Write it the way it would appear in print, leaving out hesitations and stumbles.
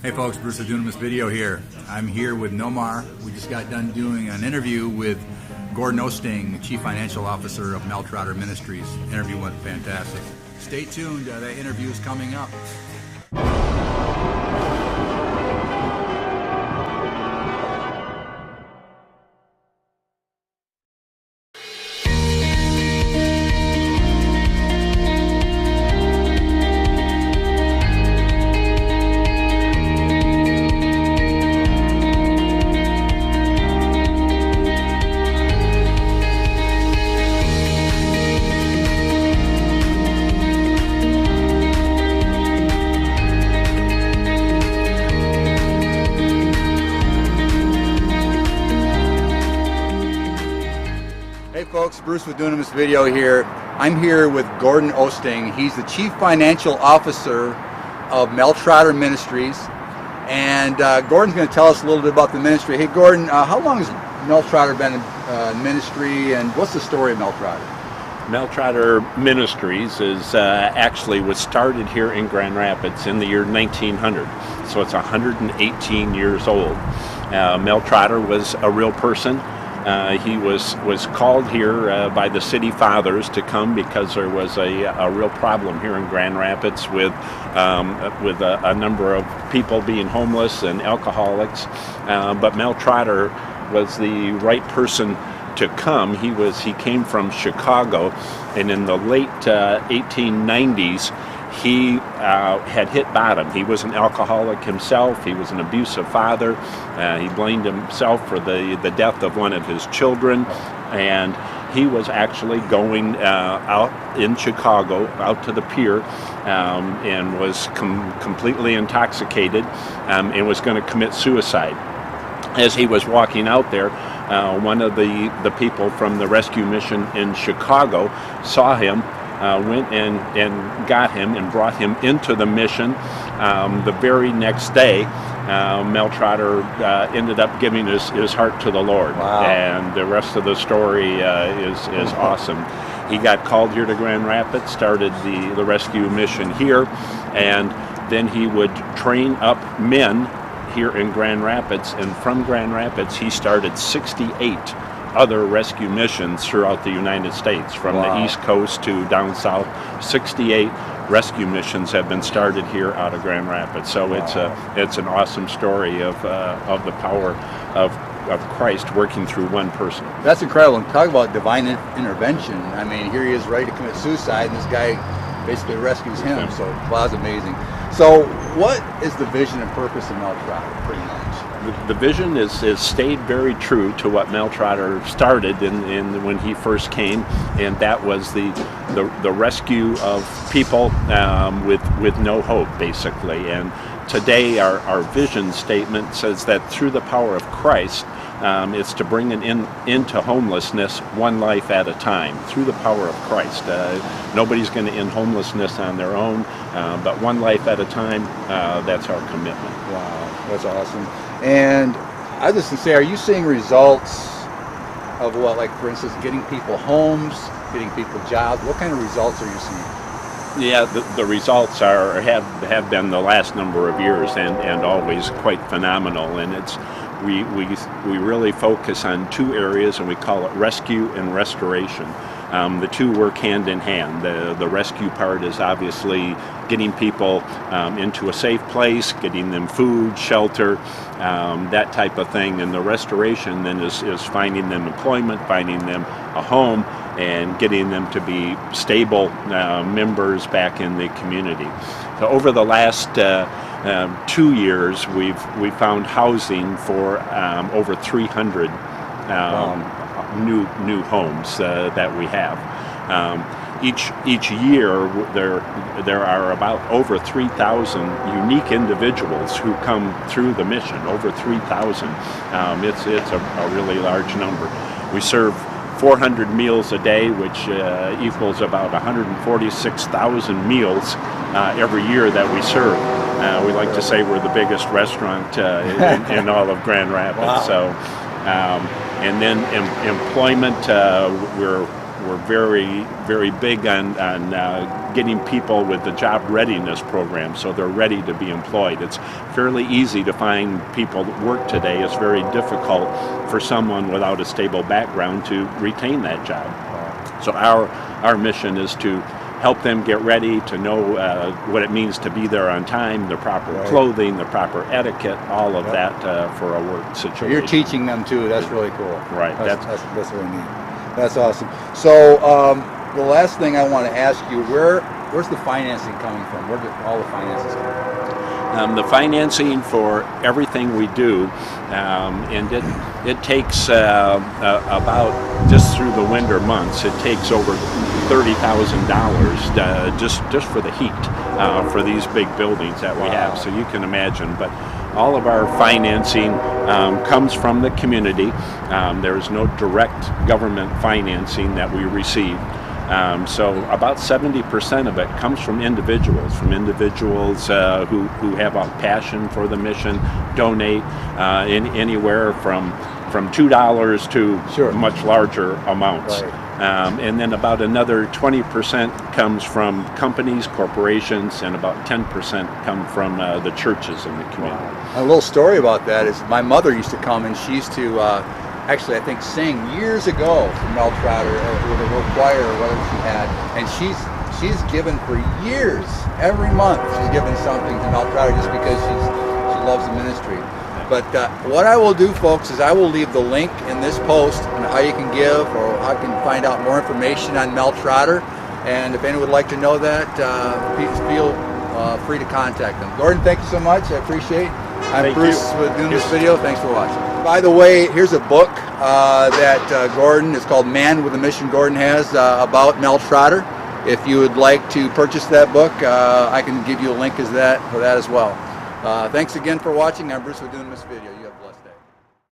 Hey folks, Bruce of Dunamis Video here. I'm here with Nomar. We just got done doing an interview with Gordon Oosting, Chief Financial Officer of Mel Trotter Ministries. Interview went fantastic. Stay tuned, that interview is coming up. Hey folks, Bruce with Dunamis Video here. I'm here with Gordon Oosting. He's the Chief Financial Officer of Mel Trotter Ministries. And Gordon's going to tell us a little bit about the ministry. Hey Gordon, how long has Mel Trotter been in ministry, and what's the story of Mel Trotter? Mel Trotter Ministries was started here in Grand Rapids in the year 1900, so it's 118 years old. Mel Trotter was a real person. He was called here by the city fathers to come because there was a real problem here in Grand Rapids with a number of people being homeless and alcoholics. But Mel Trotter was the right person to come. He came from Chicago, and in the late 1890s, he had hit bottom. He was an alcoholic himself. He was an abusive father. He blamed himself for the death of one of his children, and he was actually going out in Chicago, out to the pier, and was completely intoxicated, and was going to commit suicide. As he was walking out there, one of the people from the rescue mission in Chicago saw him, went and got him and brought him into the mission. The very next day, Mel Trotter ended up giving his heart to the Lord. Wow. And the rest of the story is awesome. He got called here to Grand Rapids, started the rescue mission here, and then he would train up men here in Grand Rapids, and from Grand Rapids he started 68 other rescue missions throughout the United States, from the East Coast to down south. 68 rescue missions have been started here out of Grand Rapids. So it's an awesome story of the power of Christ working through one person. That's incredible. And talk about divine intervention. I mean, here he is ready to commit suicide, and this guy basically rescues him. So wow, that's amazing. So what is the vision and purpose of Mel Trotter, pretty much? The vision is stayed very true to what Mel Trotter started in when he first came, and that was the rescue of people with no hope, basically. And today our vision statement says that through the power of Christ, it's to bring an end to homelessness one life at a time through the power of Christ. Nobody's going to end homelessness on their own, but one life at a time, that's our commitment. Wow, that's awesome. And I was just going to say, are you seeing results of what, like for instance, getting people homes, getting people jobs? What kind of results are you seeing? Yeah, the results have been the last number of years and always quite phenomenal. And it's we really focus on two areas, and we call it rescue and restoration. The two work hand in hand. The rescue part is obviously getting people into a safe place, getting them food, shelter, that type of thing. And the restoration then is finding them employment, finding them a home, and getting them to be stable members back in the community. So over the last 2 years, we've found housing for over 300 new homes that we have. Each year there are about over 3,000 unique individuals who come through the mission. Over 3,000. It's a really large number. We serve 400 meals a day, which equals about 146,000 meals every year that we serve. We like to say we're the biggest restaurant in all of Grand Rapids. Wow. So, and then employment, we're very, very big on getting people with the job readiness program, so they're ready to be employed. It's fairly easy to find people that work today. It's very difficult for someone without a stable background to retain that job. So our mission is to help them get ready, to know what it means to be there on time, the proper clothing, the proper etiquette, all of that for a work situation. You're teaching them too. That's really cool. Right. That's really neat. That's awesome. So the last thing I want to ask you, where's the financing coming from? Where did all the finances come from? The financing for everything we do, and it takes about, just through the winter months, it takes over $30,000 just for the heat for these big buildings that we have. So you can imagine. But all of our financing comes from the community. There is no direct government financing that we receive. So about 70% of it comes from individuals who have a passion for the mission, donate in anywhere from $2 to much larger amounts. And then about another 20% comes from companies, corporations, and about 10% come from the churches in the community. A little story about that is my mother used to come, and she used to actually, I think, sing years ago for Mel Trotter with a little choir or whatever she had, and she's given for years. Every month she's given something to Mel Trotter just because she loves the ministry. But what I will do, folks, is I will leave the link in this post on how you can give or how you can find out more information on Mel Trotter. And if anyone would like to know that, please feel free to contact them. Gordon, thank you so much. I appreciate it. I'm Bruce with doing this video. Thanks for watching. By the way, here's a book that Gordon, it's called Man with a Mission, Gordon has about Mel Trotter. If you would like to purchase that book, I can give you a link for that as well. Thanks again for watching. I'm Bruce with doing this video. You have a blessed day.